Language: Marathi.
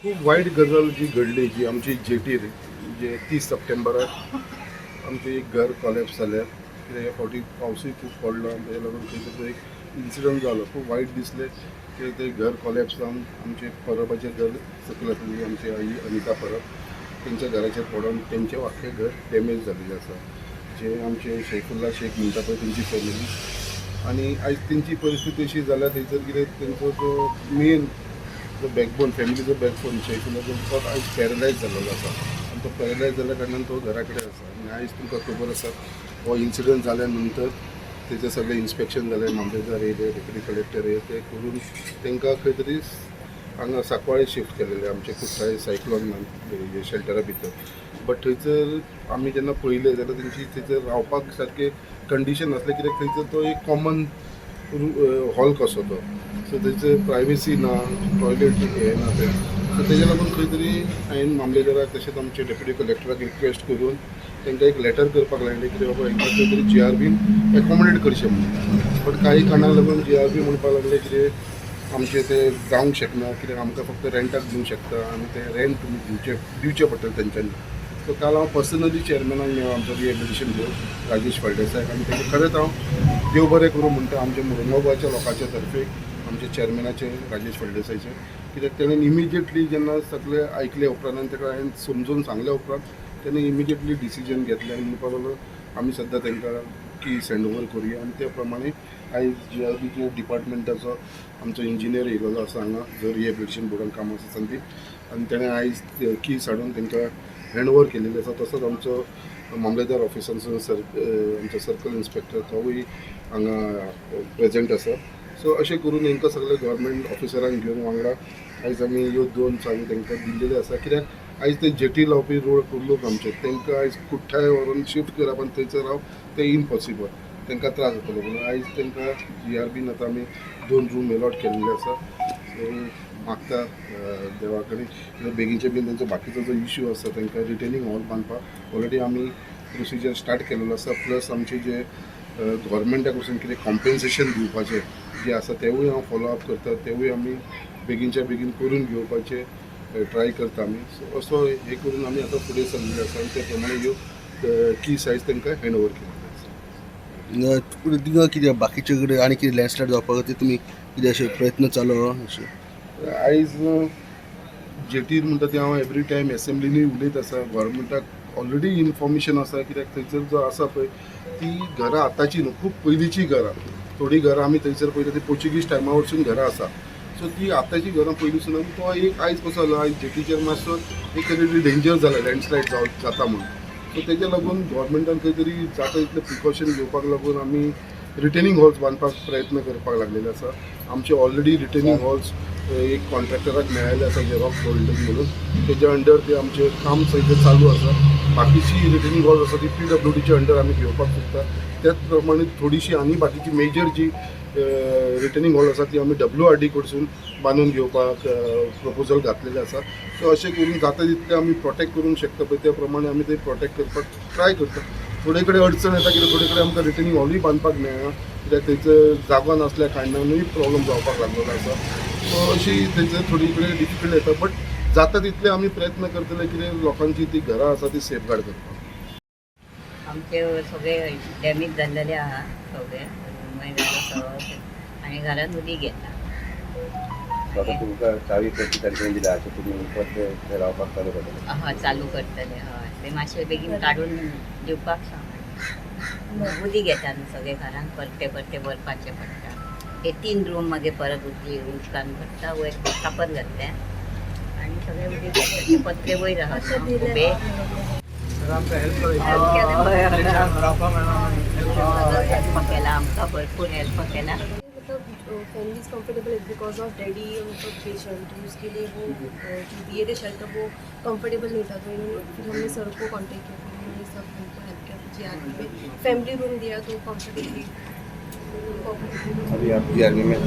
खूप वाईट गजाल जी घडली जी आमची जेटीर जे 30 सप्टेंबराक आमचें एक घर कॉलेप्स जालें कित्याक ह्या फावटी पावसूय खूब पडलो आनी ताच्या लागून खंय तरी एक इन्सिडंट जालो खूब वायट दिसलें की तें घर कॉलेप्स जावन आमचें परबाचें घर सकयल आशिल्ली आमची आई अनिता परब तेंच्या घराचेर पडून तेंचें आख्खें घर डॅमेज जाल्लें आसा जे आमचे शैफुल्ला शेख म्हणटा पळय तेंची फॅमिली आनी आयज तेंची परिस्थिती अशी जाल्या थंयसर कितें तेंचो जो मेन जो बॅकबोन फॅमिलीचो बॅकबोन शैफुल्ला तो आयज पॅरलायज जाल्लो आसा आनी तो पॅरलायज जाल्ल्या कारणान तो घरा कडेन आसा आनी आयज तुमकां खबर आसा हो इन्सिडंट जाल्या नंतर तेजें सगळें इन्स्पेक्शन जालें मामलेदार येयले डेप्युटी कलेक्टर येयले ते करून तांकां खंय तरी हांगा सांकवाळे शिफ्ट केलेले आमचे कुट्टाळे सायक्लोन शेल्टरा भितर बट थंयसर आमी जेन्ना पळयलें जाल्यार तेंची थंयसर रावपाक सारकें कंडिशन नासलें कित्याक थंयसर तो एक कॉमन हॉल कसो तो सो थंयसर प्रायवेसी ना टॉयलेट हे ना ते सो तेज्या लागून खंय तरी हांवें मामलेदाराक तशेंच आमचे डेप्युटी कलेक्टराक रिक्वेस्ट करून तांकां एक लेटर करपाक लायलें की बाबा हांकां खंय तरी GRBन एकोमोडेट करचें म्हणून बट काही कारणाक लागून GRB म्हणपाक लागले कितें आमचें तें जावंक शकना कित्याक आमकां फक्त रेंटाक दिवंक शकता आनी तें रेंट तुमी दिवचें पडटलें तेंच्यांनी सो काल हांव पर्सनली चॅरमॅनाक मेळ्ळो आमचो रिहॅबिलिटेशन बोर्ड राजेश फळदेसायक आनी तेजें खरेंच हांव देव बरें करूं म्हणटा आमच्या मुरंगांवच्या लोकांच्या तर्फे आमचे चॅरमॅनाचे राजेश फळदेसायचे कित्याक तेणें इमिजिएटली जेन्ना सगळें आयकले उपरांत आनी ताका हांवें समजून सांगल्या उपरांत तेणें इमिजिएटली डिसिजन घेतलें आनी म्हणपाक लागलो आमी सद्दां तांकां की सँड ओवर करुया आनी त्या प्रमाणे आयज GRBचे डिपार्टमेंटाचो आमचो इंजिनियर येयलेलो आसा हांगा जो रिहॅबिलिटेशन बोर्डान काम आसा संदीप आनी तेणें आयज कीज हाडून तांकां हँड ओवर केलेले आसा तसोच आमचो मामलेदार ऑफिसांचो आमचो सर्कल इन्स्पेक्टर तोवूय हांगा प्रेजेंट आसा सो अशें करून तांकां सगळे गव्हर्मेंट ऑफिसरांक घेवन वांगडा आयज आमी ह्यो 2 चावी तांकां दिल्लेले आसा कित्याक आयज ते जेटी लावपी लोक आमचे तांकां आयज कुठ्ठाय व्हरून शिफ्ट करप आनी थंयसर राव तें इम्पॉसिबल तांकां त्रास जातलो म्हणून आयज तांकां GRBन आतां आमी 2 रूम अलॉट केल्ले आसा सो मागता देवा कडेन बेगीनचे बेगीन तेंचो बाकीचो जो इश्यू आसा तांकां रिटेनिंग हॉल बांदपाक ऑलरेडी आमी प्रोसिजर स्टार्ट केलेलो आसा प्लस आमचे जे गव्हर्मेंटा कडसून कितें कॉम्पेन्सेशन दिवपाचें जे आसा तेवूय हांव फॉलो अप करता तेवूय आमी बेगीनच्या बेगीन करून घेवपाचें ट्राय करता आमी सो असो हे करून आमी आतां फुडें सरलेले आसा आनी त्या प्रमाणे ह्यो की सायज तांकां हँड ओवर केलेले आसा तिंगा कितें बाकीचे कडेन आनी कितें लँडस्लायड जावपाक खातीर तुमी कितें अशें प्रयत्न चालू अशें आयज जेटीर म्हणटा ती हांव एवरी टायम एसेंब्लीनी उलयत आसा गव्हर्मेंटाक ऑलरेडी इन्फॉर्मेशन आसा कित्याक थंयसर जो आसा पळय ती घरां आतांची न्हू खूब पयलींची घरां थोडीं घरां आमी थंयसर पळयता ती पोर्चुगीज टायमा वरसून घरां आसा सो ती आतांची घरां पयलींसून आनी तो एक आयज कसो जालो आयज जेटीचेर मातसो एक तरी डेंजर जाला लँडस्लायड जाता म्हणून सो तेज्या लागून गव्हर्मेंटान खंय तरी जाता तितलें प्रिकॉशन घेवपाक लागून आमी रिटेनिंग हॉल्स बांदपाक प्रयत्न करपाक लागलेले आसा आमचे ऑलरेडी रिटेनिंग हॉल्स एक कॉन्ट्रॅक्टराक मेळ्ळेले आसा झेरॉक्स होल्डर म्हणून तेज्या अंडर ते आमचें काम थंयसर चालू आसा बाकीची रिटेनिंग हॉल्स आसा ती PWDच्या अंडर आमी घेवपाक सोदता त्याच प्रमाणे थोडीशी आनी बाकीची मेजर जी रिटेनिंग हॉल आसा ती आमी WRD कडसून बांदून घेवपाक प्रपोजल घातलेले आसा सो अशें करून जाता तितलें आमी प्रोटेक्ट करूंक शकता पळय त्या प्रमाणे आमी ते प्रोटेक्ट करपाक ट्राय करता थोडे कडेन अडचण येता कित्याक थोडे कडेन आमकां रिटेनिंग हॉलूय बांदपाक मेळना कित्याक थंयसर जागो नासल्या कारणानूय प्रॉब्लम जावपाक लागलेलो आसा सो अशी थंयसर थोडी कडेन डिफिकल्ट येता बट जाता तितले आमी प्रयत्न करतले कितें लोकांची ती घरां आसा ती सेफगार्ड करपाक आमचे सगळे डॅमेज जाल्लेले आहा सगळे आनी घरांत उदीक येता तुमकां चावी 25 तारखेर दिला अशें तुमी परत रावपाक चालू करतले हय चालू करतले हय ते मातशें बेगीन काडून दिवपाक सांग उदीक येता न्हू सगळे घरांत परते परते भरपाचें पडटा ते 3 रूम मागीर परत उदकान भरता वयर कापत घातले आनी सगळे उदीक येता ते पत्रे वयर आहात उबे हेल्प केला आमकां भरपूर हेल्प केला फैमिली कंफर्टेबल है बिकॉज ऑफ डैडी उनका पेशेंट उसके लिए वो जो दिए थे शेल्टर वो कंफर्टेबल नहीं था तो फिर हमने सर को कांटेक्ट किया फिर उन्होंने सब हमको हेल्प किया तो GRB में फैमिली रूम दिया तो कंफर्टेबली अभी आप GRB में